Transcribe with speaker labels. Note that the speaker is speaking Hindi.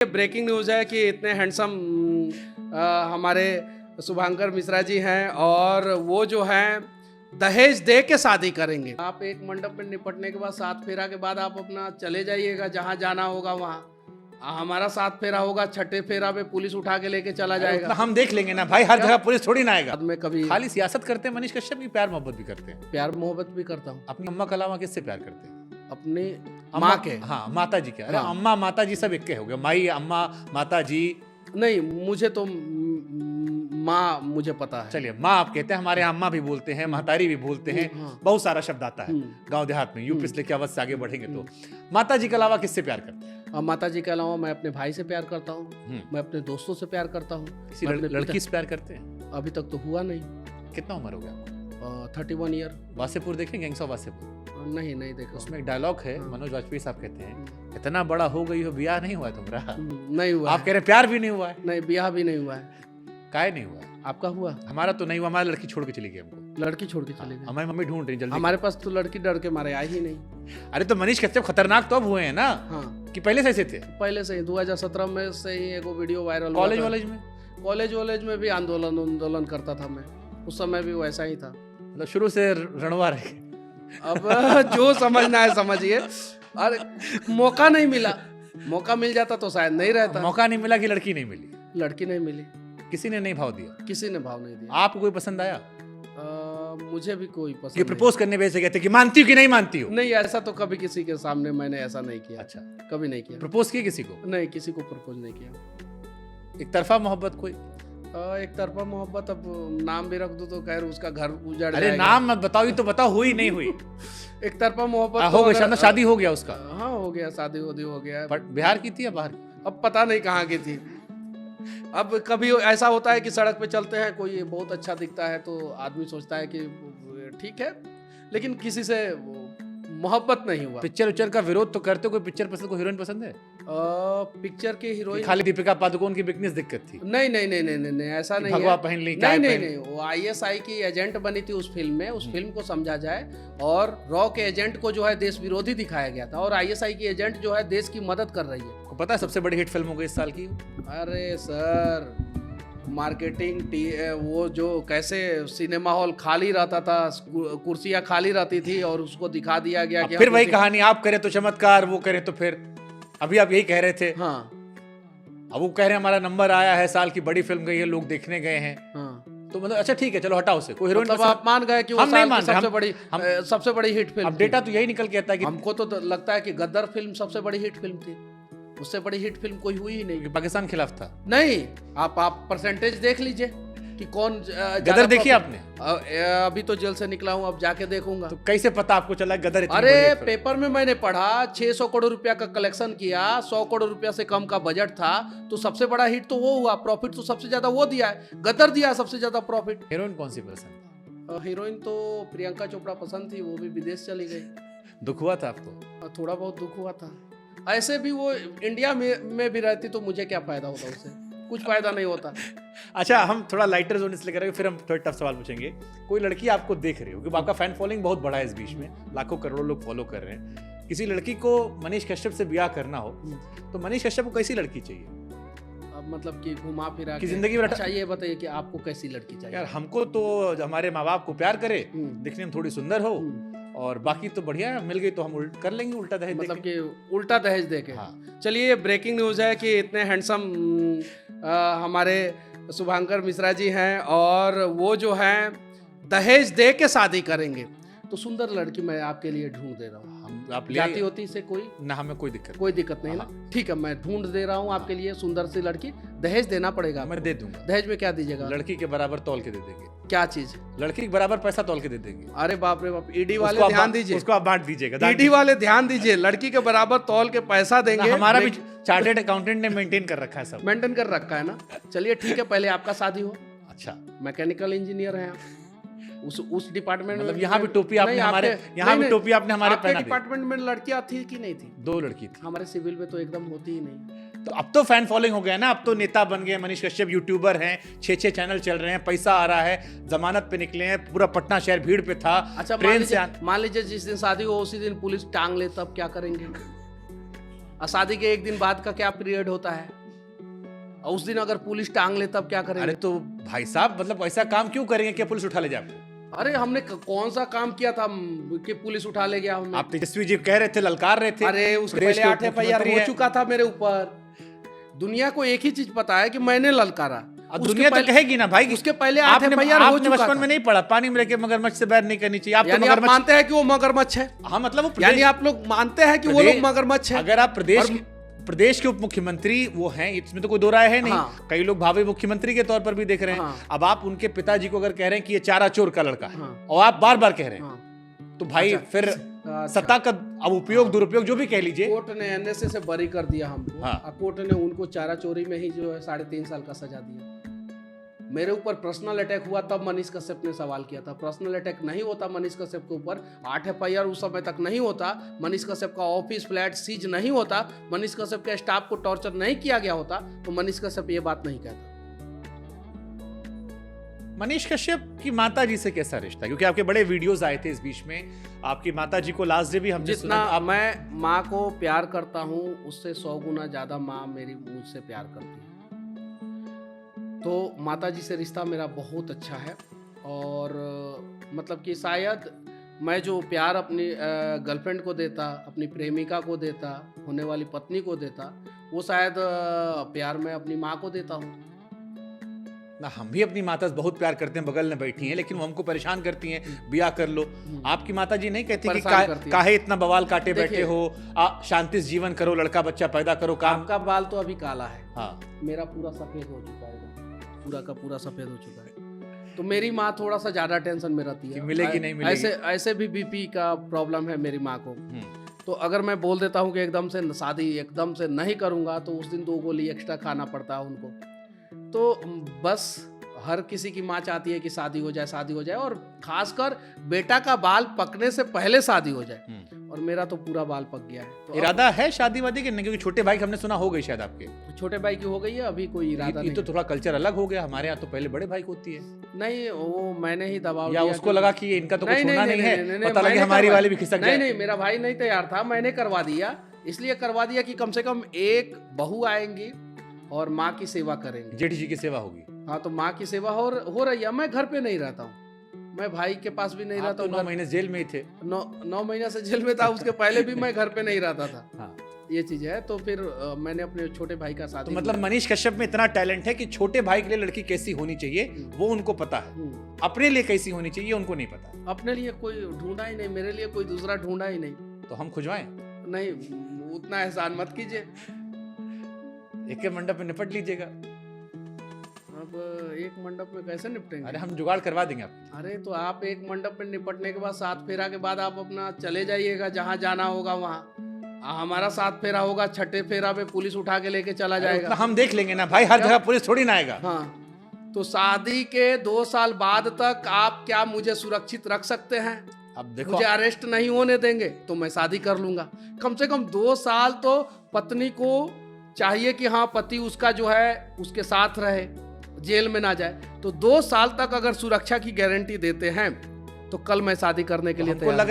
Speaker 1: ब्रेकिंग न्यूज़ है कि इतने हैंडसम हमारे शुभांकर मिश्रा जी हैं और वो जो हैं दहेज दे के शादी करेंगे। आप एक मंडप में निपटने के बाद 7 फेरा के बाद आप अपना चले जाइएगा जहाँ जाना होगा वहाँ। हमारा 7 फेरा होगा, 6ठे फेरा में पुलिस उठा के लेके चला जाएगा।
Speaker 2: हम देख लेंगे ना भाई, हर जगह पुलिस थोड़ी ना आएगा।
Speaker 1: बाद में कभी
Speaker 2: खाली सियासत करते हैं मनीष कश्यप की, प्यार मोहब्बत भी करते हैं।
Speaker 1: प्यार मोहब्बत भी करता हूँ
Speaker 2: अपनी अम्मा के अलावा किससे प्यार करते हैं?
Speaker 1: अपनी
Speaker 2: अम्मा
Speaker 1: माँ के।
Speaker 2: हाँ, माता जी के। अरे
Speaker 1: हाँ।
Speaker 2: अम्मा माता जी सब एक के हो गए, माई अम्मा माता जी।
Speaker 1: नहीं, मुझे तो माँ मुझे पता है।
Speaker 2: चलिए माँ आप कहते हैं, हमारे यहाँ अम्मा भी बोलते हैं, महतारी भी बोलते हैं,
Speaker 1: हाँ।
Speaker 2: बहुत सारा शब्द आता है गांव देहात में। यूपी से लेके अवध से आगे बढ़ेंगे तो माता जी के अलावा किससे प्यार करते हैं?
Speaker 1: और माता जी के अलावा मैं अपने भाई से प्यार करता हूँ, मैं अपने दोस्तों से प्यार करता हूँ।
Speaker 2: किसी लड़की से प्यार करते हैं?
Speaker 1: अभी तक तो हुआ नहीं।
Speaker 2: कितना उम्र हो गया आपको?
Speaker 1: 31 ईयर।
Speaker 2: वासेपुर देखें, गैंग्स ऑफ वासेपुर?
Speaker 1: नहीं देखा।
Speaker 2: उसमें एक डायलॉग है, मनोज वाजपेयी साहब कहते हैं, इतना बड़ा हो गई हो, ब्याह नहीं हुआ है तुम्हारा?
Speaker 1: नहीं हुआ।
Speaker 2: आप कह रहे हैं प्यार भी नहीं हुआ है?
Speaker 1: नहीं, ब्याह भी नहीं हुआ है।
Speaker 2: काहे नहीं हुआ?
Speaker 1: आपका हुआ?
Speaker 2: हमारा तो नहीं हुआ, हमारी लड़की छोड़ के चली गई हमको।
Speaker 1: लड़की छोड़ के चले गए?
Speaker 2: हमारी मम्मी ढूंढ रही जल्दी।
Speaker 1: हमारे पास तो लड़की डर के मारे आई ही नहीं।
Speaker 2: अरे तो मनीष कश्यप खतरनाक तो अब हुए हैं ना?
Speaker 1: हाँ,
Speaker 2: कि पहले से ऐसे थे?
Speaker 1: पहले से ही 2017 में से ही एगो वीडियो वायरल। कॉलेज में भी आंदोलन करता था मैं, उस समय भी वैसा ही था।
Speaker 2: मतलब शुरू से रणवा रहे।
Speaker 1: अब जो समझना है समझिए। अरे मौका नहीं मिला, मौका मिल जाता तो शायद नहीं रहता।
Speaker 2: मौका नहीं मिला कि लड़की नहीं मिली?
Speaker 1: लड़की नहीं मिली,
Speaker 2: किसी ने नहीं भाव दिया?
Speaker 1: किसी ने भाव नहीं दिया।
Speaker 2: आपको कोई पसंद आया?
Speaker 1: मुझे भी कोई पसंद
Speaker 2: कि प्रपोज करने वैसे कहते कि मानती हो कि नहीं मानती हो?
Speaker 1: नहीं, ऐसा तो कभी किसी के सामने मैंने ऐसा नहीं किया।
Speaker 2: अच्छा,
Speaker 1: कभी नहीं किया।
Speaker 2: प्रपोज किया किसी को?
Speaker 1: नहीं, किसी को प्रपोज नहीं किया।
Speaker 2: एक तरफा मोहब्बत कोई?
Speaker 1: एक तरफा मोहब्बत, अब नाम भी रख दो तो खैर उसका घर उजड़
Speaker 2: अरे
Speaker 1: जाएगा।
Speaker 2: नाम मत बताओ, ये तो बताओ हुई नहीं हुई।
Speaker 1: एक तरफा मोहब्बत
Speaker 2: हो गया, शादी हो गया उसका?
Speaker 1: हाँ हो गया, शादी हो गया।
Speaker 2: बट बिहार की थी या बाहर?
Speaker 1: अब पता नहीं कहाँ की थी। अब कभी ऐसा होता है कि सड़क पे चलते हैं, कोई बहुत अच्छा दिखता है तो आदमी सोचता है कि ठीक है, लेकिन किसी से मोहब्बत नहीं हुआ।
Speaker 2: पिक्चर उच्चर का विरोध तो करते हो? कोई पिक्चर पसंद, कोई हीरोइन पसंद है?
Speaker 1: पिक्चर के हीरोइन
Speaker 2: खाली दीपिका पादुकोण की बिकनेस दिक्कत थी?
Speaker 1: नहीं, ऐसा नहीं है।
Speaker 2: भगवा पहन ली?
Speaker 1: नहीं, वो ISI की एजेंट बनी थी उस फिल्म में। उस फिल्म को समझा जाए और रॉ के एजेंट को जो है देश विरोधी दिखाया गया था, और ISI की एजेंट जो है देश की मदद कर रही है।
Speaker 2: को पता है सबसे बड़ी हिट फिल्म हो गई इस साल की?
Speaker 1: अरे सर, मार्केटिंग वो जो कैसे सिनेमा हॉल खाली रहता था, कुर्सियां खाली रहती थी और उसको दिखा दिया गया कि
Speaker 2: फिर वही कहानी, आप करे तो चमत्कार, वो करे तो फिर अभी आप यही कह रहे थे।
Speaker 1: हाँ,
Speaker 2: अब वो कह रहे हैं हमारा नंबर आया है, साल की बड़ी फिल्म गई है, लोग देखने गए हैं।
Speaker 1: हाँ।
Speaker 2: तो मतलब अच्छा ठीक है, चलो हटाओ उसे। कोई हीरोइन
Speaker 1: मतलब आप मान गए कि वो
Speaker 2: हम नहीं
Speaker 1: साल की
Speaker 2: मान
Speaker 1: सबसे बड़ी हिट फिल्म?
Speaker 2: अब डेटा तो यही निकल के आता है कि
Speaker 1: हमको तो लगता है कि गद्दार फिल्म सबसे बड़ी हिट फिल्म थी। उससे बड़ी हिट फिल्म कोई हुई ही नहीं।
Speaker 2: पाकिस्तान खिलाफ था?
Speaker 1: नहीं, आप परसेंटेज देख लीजिए कि कौन
Speaker 2: गदर देखी आपने?
Speaker 1: अभी तो जेल से निकला हूँ, अब जाके देखूंगा।
Speaker 2: तो कैसे पता आपको चला गदर इतनी
Speaker 1: अरे
Speaker 2: बड़ी हिट फिल्म?
Speaker 1: पेपर में मैंने पढ़ा, 600 करोड़ रुपया का कलेक्शन किया, 100 करोड़ रुपया से कम का बजट था, तो सबसे बड़ा हिट तो वो हुआ। प्रॉफिट तो सबसे ज्यादा वो दिया है, गदर दिया सबसे ज्यादा प्रॉफिट।
Speaker 2: हीरोइन कौन सी पसंद?
Speaker 1: हीरोइन तो प्रियंका चोपड़ा पसंद थी, वो भी विदेश चली गई।
Speaker 2: दुख हुआ था आपको?
Speaker 1: थोड़ा बहुत दुख हुआ था। ऐसे भी वो इंडिया में भी रहती तो मुझे क्या फायदा होता, उससे कुछ फायदा नहीं होता।
Speaker 2: अच्छा, हम थोड़ा लाइटर जोन इसलिए करेंगे, फिर हम थोड़ा टफ सवाल पूछेंगे। कोई लड़की आपको देख रही हो, क्योंकि आपका फैन फॉलोइंग बहुत बड़ा है इस बीच में, लाखों करोड़ों लोग फॉलो कर रहे हैं। किसी लड़की को मनीष कश्यप से ब्याह करना हो तो मनीष कश्यप को कैसी लड़की चाहिए?
Speaker 1: अब मतलब कि घुमा फिरा
Speaker 2: कि जिंदगी में
Speaker 1: अच्छा ये बताइए कि आपको कैसी लड़की चाहिए?
Speaker 2: यार हमको तो हमारे माँ बाप को प्यार करे, दिखने में थोड़ी सुंदर हो, और बाकी तो बढ़िया है, मिल गई तो हम कर लेंगे उल्टा दहेज।
Speaker 1: मतलब कि उल्टा दहेज देके?
Speaker 2: हाँ।
Speaker 1: चलिए, ये ब्रेकिंग न्यूज़ है कि इतने हैंडसम हमारे शुभांकर मिश्रा जी हैं और वो जो हैं दहेज दे के शादी करेंगे। तो सुंदर लड़की मैं आपके लिए ढूंढ दे रहा हूँ।
Speaker 2: आप
Speaker 1: जाति होती से कोई
Speaker 2: ना, हमें कोई दिक्कत
Speaker 1: नहीं ना? ठीक है, मैं ढूंढ दे रहा हूँ आपके लिए सुंदर सी लड़की। दहेज देना पड़ेगा?
Speaker 2: मैं दे दूंगा।
Speaker 1: दहेज में क्या दीजिएगा?
Speaker 2: लड़की के बराबर तौल के दे देंगे।
Speaker 1: क्या चीज?
Speaker 2: लड़की के बराबर पैसा तौल के दे देंगे।
Speaker 1: अरे बाप रे बाप, ईडी वाले ध्यान दीजिए,
Speaker 2: उसको आप बांट दीजिएगा।
Speaker 1: ईडी वाले ध्यान दीजिए, लड़की के बराबर तौल के पैसा देंगे।
Speaker 2: हमारा भी चार्टर्ड अकाउंटेंट ने मेंटेन कर रखा है, सब
Speaker 1: मेंटेन कर रखा है ना? चलिए ठीक है, पहले आपका शादी हो।
Speaker 2: अच्छा,
Speaker 1: मैकेनिकल इंजीनियर हैं उस डिपार्टमेंट में?
Speaker 2: मतलब यहाँ भी टोपी आपने हमारे, यहाँ भी टोपी आपने हमारे पहना दी।
Speaker 1: डिपार्टमेंट में लड़कियां थी कि नहीं थी?
Speaker 2: 2 लड़की थी।
Speaker 1: हमारे सिविल में तो एकदम होती ही नहीं।
Speaker 2: तो अब तो फैन फॉलोइंग हो गया ना, अब तो नेता बन गए। मनीष कश्यप यूट्यूबर हैं, 6 चैनल चल रहे हैं, पैसा आ रहा है, जमानत पे निकले हैं, पूरा पटना शहर भीड़ पे था।
Speaker 1: अच्छा, मान लीजिए जिस दिन शादी हो उसी दिन पुलिस टांग ले, तब क्या करेंगे? और शादी के एक दिन बाद का क्या पीरियड होता है, और उस दिन अगर पुलिस टांग ले तब क्या करेंगे?
Speaker 2: अरे तो भाई साहब मतलब ऐसा काम क्यों करेंगे कि पुलिस उठा ले जाए आपको?
Speaker 1: अरे हमने कौन सा काम किया था कि पुलिस उठा ले गया हमें?
Speaker 2: आप तेजस्वी जी कह रहे थे, ललकार रहे थे।
Speaker 1: अरे उसके
Speaker 2: प्रदेश
Speaker 1: पहले
Speaker 2: के
Speaker 1: 8 FIR
Speaker 2: मुख्यमंत्री
Speaker 1: हो
Speaker 2: हैं।
Speaker 1: चुका था मेरे ऊपर। दुनिया को एक ही चीज पता है कि मैंने ललकारा।
Speaker 2: अब
Speaker 1: उसके
Speaker 2: दुनिया तो
Speaker 1: पहले-
Speaker 2: कहेगी ना भाई,
Speaker 1: उसके पहले 8
Speaker 2: आपने
Speaker 1: FIR हो
Speaker 2: आपने
Speaker 1: चुका
Speaker 2: बचपन
Speaker 1: था।
Speaker 2: में नहीं पढ़ा पानी में रह के मगरमच्छ से बैर नहीं करनी चाहिए। आप तो
Speaker 1: यानी आप
Speaker 2: मगरमच्छ,
Speaker 1: मानते हैं कि वो मगरमच्छ है?
Speaker 2: हाँ मतलब वो
Speaker 1: यानी
Speaker 2: प्रदेश,
Speaker 1: आप लोग मानते हैं कि वो लोग मगरमच्छ है?
Speaker 2: अगर आप प्रदेश के उप मुख्यमंत्री वो हैं, इसमें तो कोई दो राय है नहीं।
Speaker 1: हाँ।
Speaker 2: कई लोग भावी मुख्यमंत्री के तौर पर भी देख रहे हैं।
Speaker 1: हाँ।
Speaker 2: अब आप उनके पिताजी को अगर कह रहे हैं कि ये चारा चोर का लड़का है,
Speaker 1: हाँ।
Speaker 2: और आप बार बार कह रहे हैं,
Speaker 1: हाँ।
Speaker 2: तो भाई
Speaker 1: अच्छा।
Speaker 2: फिर
Speaker 1: अच्छा।
Speaker 2: सत्ता का अब उपयोग दुरुपयोग जो भी कह लीजिए।
Speaker 1: कोर्ट ने NSA से बरी कर दिया हमको।
Speaker 2: हाँ।
Speaker 1: और कोर्ट ने उनको चारा चोरी में ही जो है 3.5 साल का सजा दिया। मेरे ऊपर पर्सनल अटैक हुआ तब मनीष कश्यप ने सवाल किया था। पर्सनल अटैक नहीं होता मनीष कश्यप के ऊपर, 8 FIR उस समय तक नहीं होता, मनीष कश्यप का ऑफिस फ्लैट सीज नहीं होता, मनीष कश्यप के स्टाफ को टॉर्चर नहीं किया गया होता, तो मनीष कश्यप ये बात नहीं कहता।
Speaker 2: मनीष कश्यप की माता जी से कैसा रिश्ता है? क्योंकि आपके बड़े वीडियोस आए थे इस बीच में, आपकी माता जी को लास्ट डे भी हमने
Speaker 1: जितना
Speaker 2: सुना। आप
Speaker 1: मैं माँ को प्यार करता हूँ उससे 100 गुना ज्यादा माँ मेरी मुझसे प्यार करती है। तो माता जी से रिश्ता मेरा बहुत अच्छा है। और मतलब कि शायद मैं जो प्यार अपनी गर्लफ्रेंड को देता, अपनी प्रेमिका को देता, होने वाली पत्नी को देता, वो शायद प्यार मैं अपनी माँ को देता हूँ।
Speaker 2: ना, हम भी अपनी माता से बहुत प्यार करते हैं, बगल में बैठी हैं, लेकिन वो हमको परेशान करती हैं, ब्याह कर लो। आपकी माता जी नहीं कहती कि
Speaker 1: परेशान करती है।
Speaker 2: काहे इतना बवाल काटे बैठे
Speaker 1: देखिए,
Speaker 2: हो, शांति से जीवन करो, लड़का बच्चा पैदा करो, काम।
Speaker 1: आपका बाल तो अभी काला है,
Speaker 2: हाँ,
Speaker 1: मेरा पूरा सफेद हो चुका है, पूरा का पूरा सफेद हो चुका है। तो मेरी माँ थोड़ा सा ज्यादा टेंशन में रहती
Speaker 2: कि
Speaker 1: है,
Speaker 2: मिलेगी नहीं मिलेगी।
Speaker 1: ऐसे भी BP का प्रॉब्लम है मेरी माँ को। तो अगर मैं बोल देता हूँ कि एकदम से शादी एकदम से नहीं करूँगा, तो उस दिन 2 गोली एक्स्ट्रा खाना पड़ता है उनको। तो बस हर किसी की माँ चाहती है कि शादी हो जाए, और खासकर बेटा का बाल पकने से पहले शादी हो जाए, और मेरा तो पूरा बाल पक गया है। तो
Speaker 2: इरादा है शादी वादी के नहीं? क्योंकि छोटे भाई की हमने सुना हो गई शायद आपके।
Speaker 1: छोटे भाई की हो गई है, अभी कोई इरादा
Speaker 2: ये
Speaker 1: नहीं।
Speaker 2: तो थोड़ा कल्चर अलग हो गया, हमारे यहाँ तो पहले बड़े भाई को होती है।
Speaker 1: नहीं, वो मैंने ही दबाव
Speaker 2: या
Speaker 1: दिया
Speaker 2: उसको लगा कि इनका तो कुछ
Speaker 1: नहीं,
Speaker 2: होना
Speaker 1: नहीं,
Speaker 2: नहीं
Speaker 1: नहीं,
Speaker 2: है,
Speaker 1: नहीं, नहीं,
Speaker 2: पता लगे
Speaker 1: मैंने
Speaker 2: हमारी
Speaker 1: करवा-
Speaker 2: वाली भी खिसक जाए।
Speaker 1: नहीं, मेरा भाई नहीं तैयार था, मैंने करवा दिया। इसलिए करवा दिया कि कम से कम एक बहू आएंगी और माँ की सेवा करेंगे।
Speaker 2: जेठी जी की सेवा होगी।
Speaker 1: हाँ, तो माँ की सेवा हो रही है। मैं घर पे नहीं रहता हूँ, मैं भाई के पास भी नहीं
Speaker 2: आप
Speaker 1: रहता
Speaker 2: तो
Speaker 1: हूँ।
Speaker 2: 9 महीने जेल में ही थे।
Speaker 1: 9 महीने से जेल में था, उसके पहले भी मैं घर पे नहीं रहता था।
Speaker 2: हाँ।
Speaker 1: ये चीज है। तो फिर मैंने अपने छोटे भाई का साथ
Speaker 2: तो मतलब मनीष कश्यप में इतना टैलेंट है कि छोटे भाई के लिए लड़की कैसी होनी चाहिए वो उनको पता है, अपने लिए कैसी होनी चाहिए उनको नहीं पता।
Speaker 1: अपने लिए कोई ढूंढा ही नहीं, मेरे लिए कोई दूसरा ढूंढा ही नहीं।
Speaker 2: तो हम खुजवाएं?
Speaker 1: नहीं, उतना एहसान मत कीजिए।
Speaker 2: एक मंडप में निपट लीजिएगा।
Speaker 1: अब एक मंडप में कैसे निपटेंगे?
Speaker 2: अरे हम जुगाड़ करवा देंगे आपको।
Speaker 1: अरे तो आप एक मंडप में निपटने के बाद 7 फेरा के बाद आप अपना चले जाइएगा जहाँ जाना होगा वहाँ। हमारा 7 फेरा होगा, 6ठे फेरा में पुलिस उठा के लेके चला जाएगा।
Speaker 2: उतना हम देख लेंगे ना भाई, हर जगह पुलिस थोड़ी ना आएगा।
Speaker 1: हाँ, तो शादी के 2 साल बाद तक आप क्या मुझे सुरक्षित रख सकते हैं?
Speaker 2: अब देखो,
Speaker 1: मुझे अरेस्ट नहीं होने देंगे तो मैं शादी कर लूंगा। कम से कम 2 साल तो पत्नी को चाहिए कि हाँ, पति उसका जो है उसके साथ रहे, जेल में ना जाए। तो 2 साल तक अगर सुरक्षा की गारंटी देते हैं तो कल मैं शादी करने के लिए
Speaker 2: हमको
Speaker 1: तैयार
Speaker 2: लग
Speaker 1: हूं।